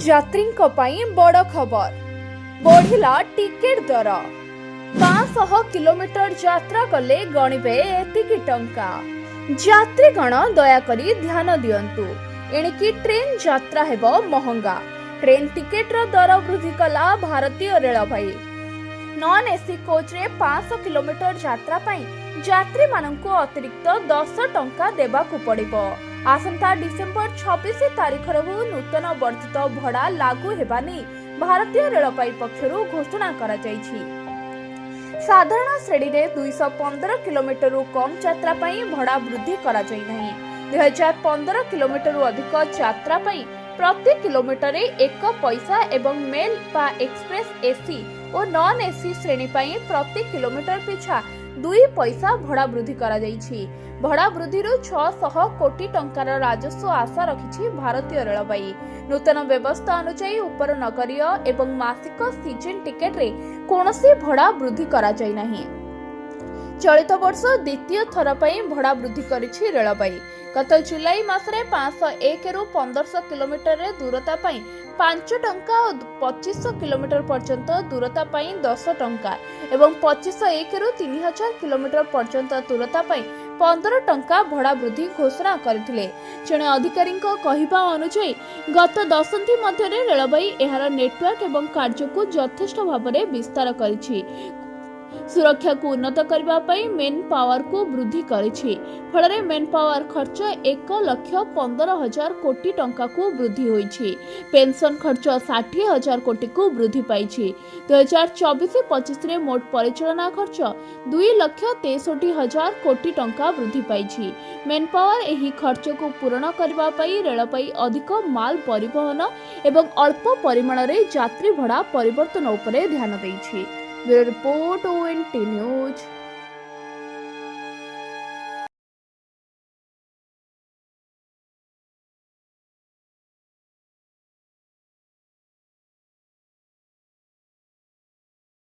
यात्रींको पई बड़ खबर बढ़िला टिकेट दर 500 किलोमीटर यात्रा कले गणिबे एतिकी टंका। यात्रीगण दयाकरी ध्यान दियंतु एणिकी ट्रेन यात्रा हेबो महंगा। ट्रेन टिकेट दर वृद्धि कला भारतीय रेलवे। नॉन एसी कोच रे 500 किलोमीटर यात्रा पई यात्री मानंको अतिरिक्त 10 टंका देबाकू पड़िबो। आसंता डिसेम्बर 26 तारिख नूतन वर्धित भड़ा लागू हेबा नै भारतीय रेलवे पक्षरु घोषणा करा जायछि। साधारण श्रेणी रे 215 किलोमीटर कम यात्रा पई भड़ा वृद्धि करा जाय नाही। 2015 किलोमीटर अधिक यात्रा पई प्रति किलोमीटर 1 पैसा एवं मेल बा एक्सप्रेस एसी और नॉन एसी श्रेणी पई प्रति किलोमीटर पिछा 2 पैसा भड़ा वृद्धि करा जायछि। भड़ा वृद्धि 600 कोटी टंकार राजस्व आशा रखिछि भारतीय रेलवे। नूतन व्यवस्था अनुसार उपर नगरीय एवं मासिक सीजन टिकेट रे कोनोसी भड़ा वृद्धि करा जाय नाही। चलित वर्ष द्वितीय थर पई भड़ा वृद्धि करिछि रेलवे। गत जुलाई मासरे 501 रु 1500 किलोमीटर रे दूरता पई 5 टंका और 2500 किलोमीटर पर्यंत दूरता पई 10 टंका एवं 2501 रु 3000 किलोमीटर पर्यंत दूरता पई 15 टंका भड़ा वृद्धि घोषणा करथिले। जणे अधिकारी कहिबा अनुसार गत दशंधि मध्य रेलवे एहार नेटवर्क एवं कार्य को यथेष्ट भाव विस्तार करिछि। सुरक्षा को उन्नत करबा पई मेन पावर को वृद्धि करिछि। फଳରେ मेन पावर खर्च 1,15,000 कोटी टंका को वृद्धि होइछि। पेंशन खर्च 60,000 कोटी को वृद्धि पाइछि। 2024-25 रे मोट परिचालना खर्च 2,63,000 कोटी टंका वृद्धि पाइछि। मेन पावर एही खर्च को पूर्ण करबा पई रेलवे अधिक माल परिवहन एवं अल्प परिमाण रे यात्री भड़ा परिवर्तन उपरे ध्यान दैछि। Bureau report ONT news.